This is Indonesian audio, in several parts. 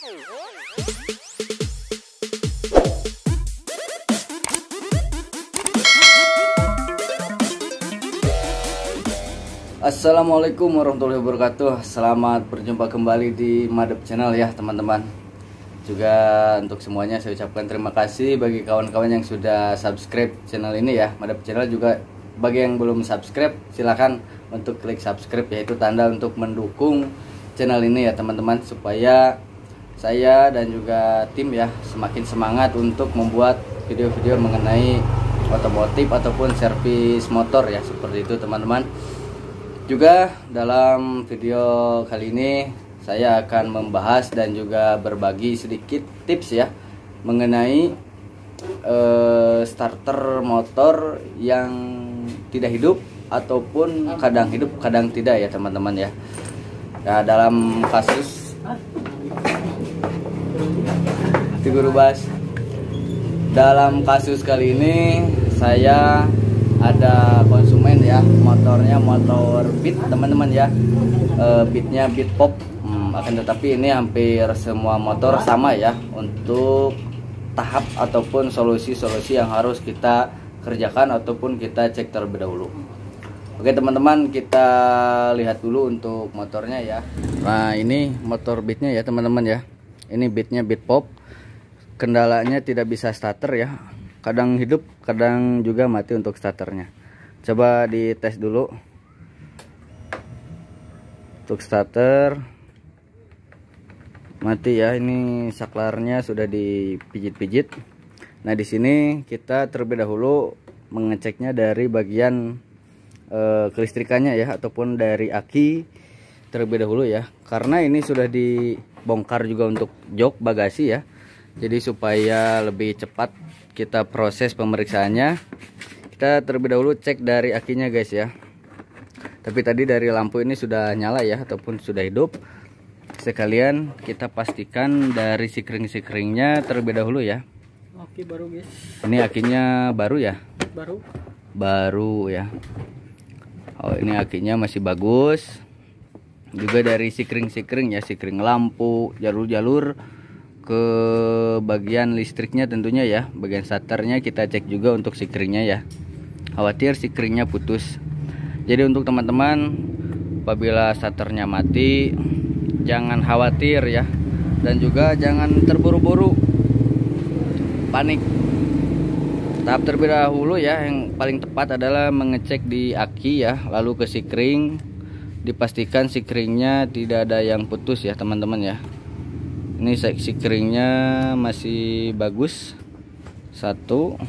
Assalamualaikum warahmatullahi wabarakatuh. Selamat berjumpa kembali di Madep Channel ya teman-teman. Juga untuk semuanya saya ucapkan terima kasih bagi kawan-kawan yang sudah subscribe channel ini ya, Madep Channel. Juga bagi yang belum subscribe silahkan untuk klik subscribe, yaitu tanda untuk mendukung channel ini ya teman-teman, supaya saya dan juga tim ya semakin semangat untuk membuat video-video mengenai otomotif ataupun servis motor ya, seperti itu teman-teman. Juga dalam video kali ini saya akan membahas dan juga berbagi sedikit tips ya mengenai starter motor yang tidak hidup ataupun kadang hidup kadang tidak ya teman-teman ya. Nah, dalam kasus dalam kasus kali ini saya ada konsumen ya, motornya motor Beat teman-teman ya, Beatnya Beat Pop. Akan tetapi ini hampir semua motor sama ya untuk tahap ataupun solusi-solusi yang harus kita kerjakan ataupun kita cek terlebih dahulu. Oke teman-teman, kita lihat dulu untuk motornya ya. Nah, ini motor Beatnya ya teman-teman ya. Ini Beatnya Beat Pop. Kendalanya tidak bisa starter ya. Kadang hidup, kadang juga mati untuk starternya. Coba dites dulu. Untuk starter mati ya. Ini saklarnya sudah dipijit-pijit. Nah, di sini kita terlebih dahulu mengeceknya dari bagian kelistrikannya ya, ataupun dari aki terlebih dahulu ya. Karena ini sudah dibongkar juga untuk jok bagasi ya. Jadi supaya lebih cepat kita proses pemeriksaannya, kita terlebih dahulu cek dari akinya guys ya. Tapi tadi dari lampu ini sudah nyala ya, ataupun sudah hidup. Sekalian kita pastikan dari sikring-sikringnya terlebih dahulu ya. Aki baru guys. Ini akinya baru ya? Baru ya. Oh, ini akinya masih bagus. Juga dari sikring-sikring ya, sikring lampu, jalur-jalur ke bagian listriknya tentunya ya, bagian starternya kita cek juga untuk sikringnya ya. Khawatir sikringnya putus. Jadi untuk teman-teman, apabila starternya mati, jangan khawatir ya, dan juga jangan terburu-buru panik. Tahap terlebih dahulu ya, yang paling tepat adalah mengecek di aki ya, lalu ke sikring, dipastikan sikringnya tidak ada yang putus ya teman-teman ya. Ini sikringnya masih bagus, satu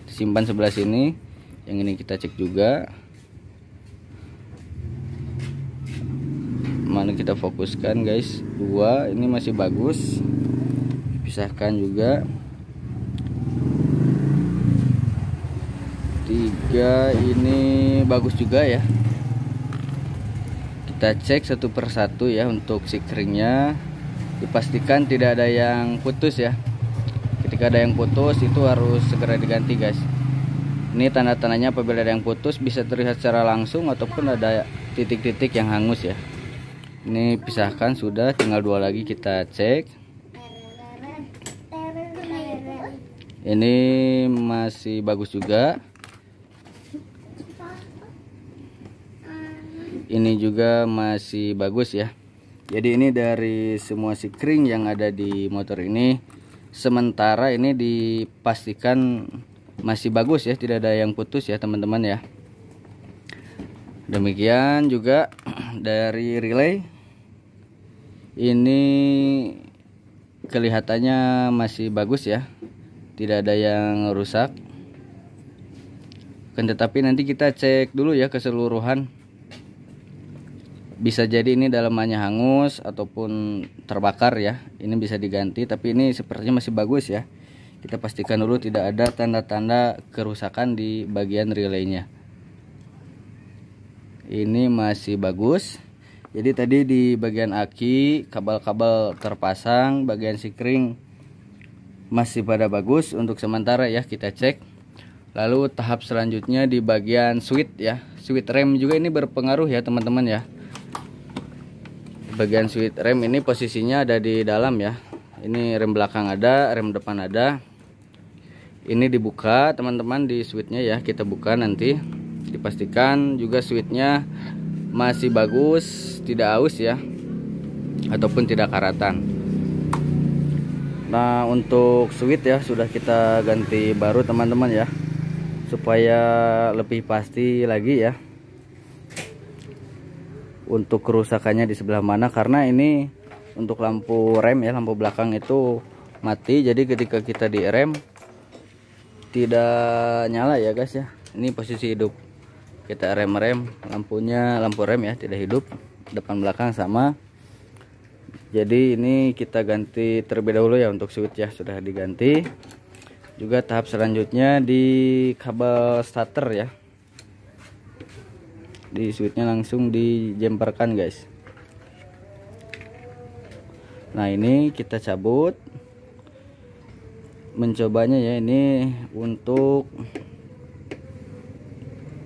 simpan sebelah sini. Yang ini kita cek juga. Mana kita fokuskan guys, dua ini masih bagus, pisahkan juga. Tiga ini bagus juga ya. Kita cek satu persatu ya untuk sikringnya, dipastikan tidak ada yang putus ya. Ketika ada yang putus itu harus segera diganti guys. Ini tanda-tandanya apabila ada yang putus bisa terlihat secara langsung ataupun ada titik-titik yang hangus ya. Ini pisahkan sudah, tinggal dua lagi kita cek. Ini masih bagus juga. Ini juga masih bagus ya. Jadi ini dari semua sikring yang ada di motor ini, sementara ini dipastikan masih bagus ya, tidak ada yang putus ya teman-teman ya. Demikian juga dari relay, ini kelihatannya masih bagus ya, tidak ada yang rusak. Tetapi nanti kita cek dulu ya keseluruhan. Bisa jadi ini dalamannya hangus ataupun terbakar ya. Ini bisa diganti, tapi ini sepertinya masih bagus ya. Kita pastikan dulu tidak ada tanda-tanda kerusakan di bagian relaynya. Ini masih bagus. Jadi tadi di bagian aki kabel-kabel terpasang, bagian sikring masih pada bagus untuk sementara ya, kita cek. Lalu tahap selanjutnya di bagian switch ya. Switch rem juga ini berpengaruh ya teman-teman ya. bagian switch rem ini posisinya ada di dalam ya. Ini rem belakang ada, rem depan ada. Ini dibuka teman-teman di switchnya ya, kita buka nanti. Dipastikan juga switchnya masih bagus, tidak aus ya, ataupun tidak karatan. Nah untuk switch ya sudah kita ganti baru teman-teman ya, supaya lebih pasti lagi ya untuk kerusakannya di sebelah mana, karena ini untuk lampu rem ya, lampu belakang itu mati, jadi ketika kita direm tidak nyala ya guys ya. Ini posisi hidup, kita rem lampunya, lampu rem ya tidak hidup, depan belakang sama. Jadi ini kita ganti terlebih dahulu ya untuk switch ya, sudah diganti. Juga tahap selanjutnya di kabel starter ya, di switchnya langsung dijemperkan guys. Nah ini kita cabut, mencobanya ya. Ini untuk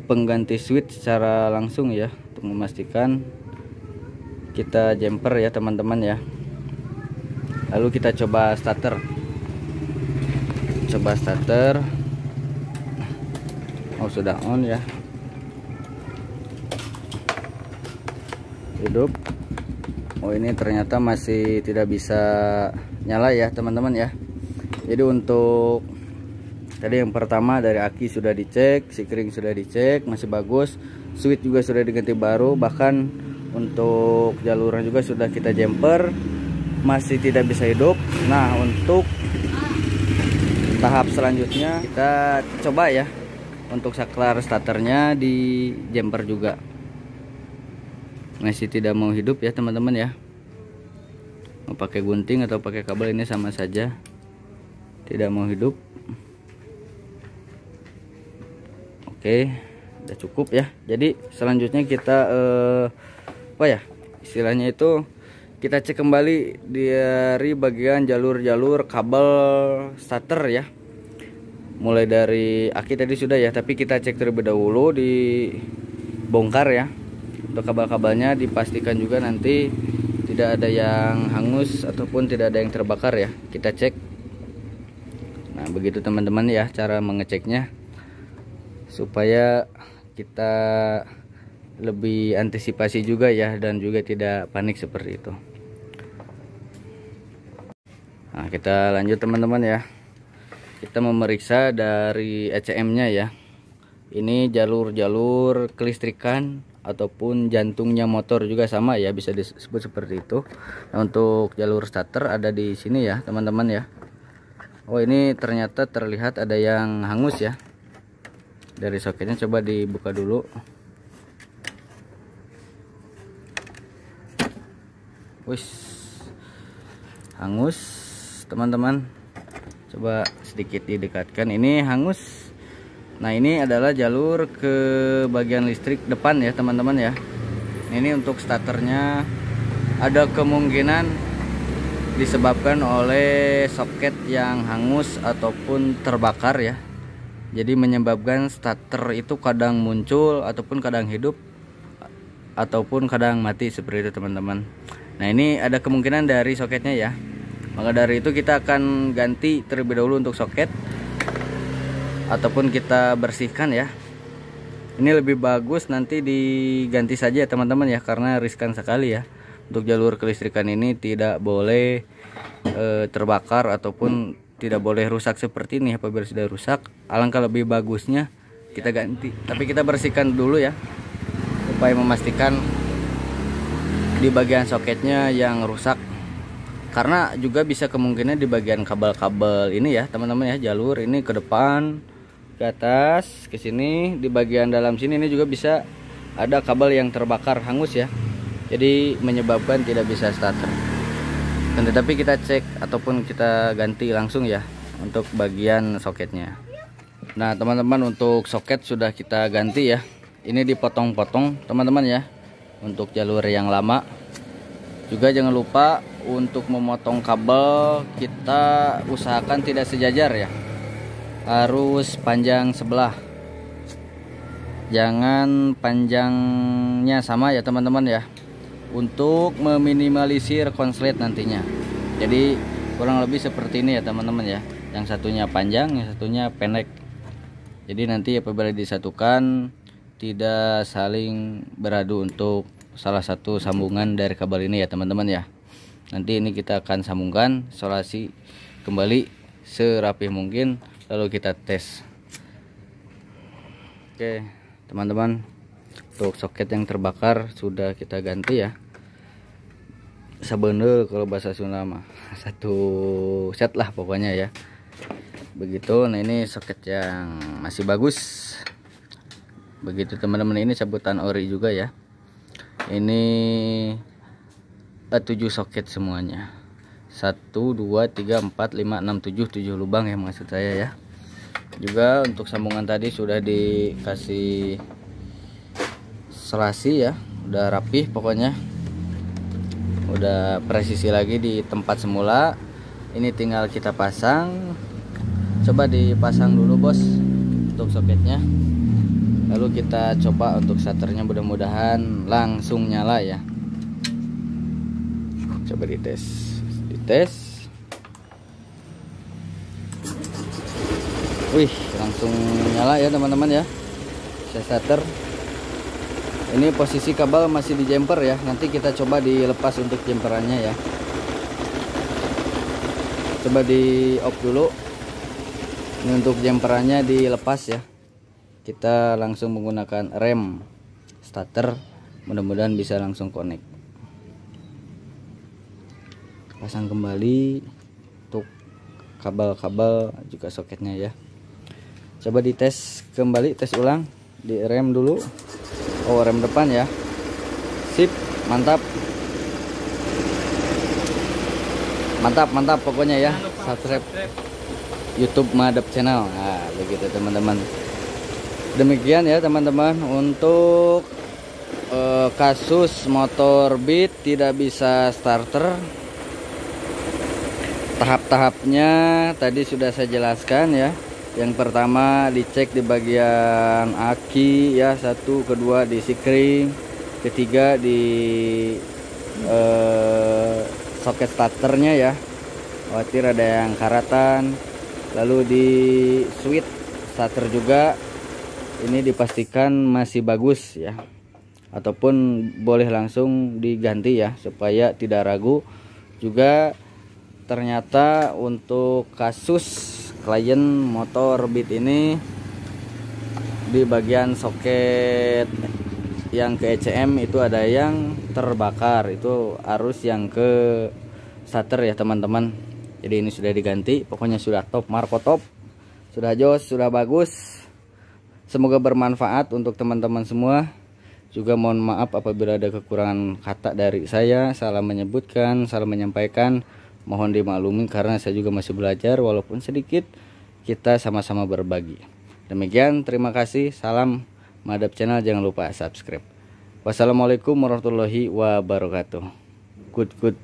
pengganti switch secara langsung ya, untuk memastikan kita jumper ya teman-teman ya. Lalu kita coba starter, oh sudah on ya, hidup. Oh ini ternyata masih tidak bisa nyala ya teman-teman ya. Jadi untuk tadi yang pertama dari aki sudah dicek, sikring sudah dicek masih bagus, switch juga sudah diganti baru, bahkan untuk jalurnya juga sudah kita jumper, masih tidak bisa hidup. Nah untuk tahap selanjutnya kita coba ya, untuk saklar starternya di jumper juga masih tidak mau hidup ya teman-teman ya. Mau pakai gunting atau pakai kabel ini sama saja, tidak mau hidup. Oke, udah cukup ya. Jadi selanjutnya kita apa ya istilahnya itu, kita cek kembali dari bagian jalur-jalur kabel starter ya. Mulai dari aki tadi sudah ya, tapi kita cek terlebih dahulu, dibongkar ya. Untuk kabel-kabelnya dipastikan juga nanti tidak ada yang hangus ataupun tidak ada yang terbakar ya, kita cek. Nah begitu teman-teman ya cara mengeceknya, supaya kita lebih antisipasi juga ya, dan juga tidak panik seperti itu. Nah kita lanjut teman-teman ya, kita memeriksa dari ECM-nya ya. Ini jalur-jalur kelistrikan ataupun jantungnya motor juga sama ya, bisa disebut seperti itu. Nah untuk jalur starter ada di sini ya teman-teman ya. Oh ini ternyata terlihat ada yang hangus ya. Dari soketnya coba dibuka dulu. Wis hangus teman-teman, coba sedikit didekatkan, ini hangus. Nah ini adalah jalur ke bagian listrik depan ya teman-teman ya. Ini untuk starternya ada kemungkinan disebabkan oleh soket yang hangus ataupun terbakar ya. Jadi menyebabkan starter itu kadang muncul ataupun kadang hidup ataupun kadang mati seperti itu teman-teman. Nah ini ada kemungkinan dari soketnya ya. Maka dari itu kita akan ganti terlebih dahulu untuk soket, ataupun kita bersihkan ya. Ini lebih bagus nanti diganti saja teman-teman ya, karena riskan sekali ya. Untuk jalur kelistrikan ini tidak boleh terbakar ataupun tidak boleh rusak seperti ini. Apabila sudah rusak, alangkah lebih bagusnya kita ganti. Tapi kita bersihkan dulu ya, supaya memastikan di bagian soketnya yang rusak. Karena juga bisa kemungkinan di bagian kabel-kabel ini ya teman-teman ya, jalur ini ke depan, ke atas, ke sini, di bagian dalam sini ini juga bisa ada kabel yang terbakar hangus ya. Jadi menyebabkan tidak bisa starter. Dan tetapi kita cek ataupun kita ganti langsung ya untuk bagian soketnya. Nah teman-teman, untuk soket sudah kita ganti ya. Ini dipotong-potong teman-teman ya, untuk jalur yang lama. Juga jangan lupa untuk memotong kabel, kita usahakan tidak sejajar ya, harus panjang sebelah, jangan panjangnya sama ya teman-teman ya. untuk meminimalisir konslet nantinya. Jadi kurang lebih seperti ini ya teman-teman ya, yang satunya panjang, yang satunya pendek. Jadi nanti apabila disatukan tidak saling beradu untuk salah satu sambungan dari kabel ini ya teman-teman ya. Nanti ini kita akan sambungkan, isolasi kembali serapih mungkin, lalu kita tes. Oke teman-teman, untuk soket yang terbakar sudah kita ganti ya, sabende kalau bahasa Sunda mah, satu set lah pokoknya ya, begitu. Nah ini soket yang masih bagus, begitu teman-teman. Ini cabutan ori juga ya, ini 7 soket semuanya, 1 2 3 4 5 6 7 lubang ya maksud saya ya. Juga untuk sambungan tadi sudah dikasih selasi ya, udah rapih pokoknya, udah presisi lagi di tempat semula. Ini tinggal kita pasang, coba dipasang dulu bos untuk soketnya, lalu kita coba untuk starternya, mudah-mudahan langsung nyala ya. Coba dites. Wih, langsung nyala ya teman-teman ya, saya starter. Ini posisi kabel masih di jumper ya, nanti kita coba dilepas untuk jumperannya ya. Coba di off dulu. Ini untuk jumperannya dilepas ya, kita langsung menggunakan rem starter, mudah-mudahan bisa langsung connect. Pasang kembali untuk kabel-kabel juga soketnya ya. Coba dites kembali, tes ulang, di rem dulu. Oh, rem depan ya, sip, mantap pokoknya ya. Subscribe YouTube Madep Channel. Nah begitu teman-teman. Demikian ya teman-teman untuk kasus motor Beat tidak bisa starter. Tahap-tahapnya tadi sudah saya jelaskan ya. Yang pertama dicek di bagian aki ya, 1, kedua di sikring, ketiga di soket starternya ya, khawatir ada yang karatan. Lalu di switch starter juga ini dipastikan masih bagus ya, ataupun boleh langsung diganti ya supaya tidak ragu. Juga ternyata untuk kasus klien motor Beat ini di bagian soket yang ke ECM itu ada yang terbakar, itu arus yang ke starter ya teman-teman. Jadi ini sudah diganti, pokoknya sudah top, marko top, sudah jos, sudah bagus. Semoga bermanfaat untuk teman-teman semua. Juga mohon maaf apabila ada kekurangan kata dari saya, salah menyebutkan, salah menyampaikan, mohon dimaklumi karena saya juga masih belajar, walaupun sedikit, kita sama-sama berbagi. Demikian, terima kasih, salam Madep Channel, jangan lupa subscribe. Wassalamualaikum warahmatullahi wabarakatuh. Good.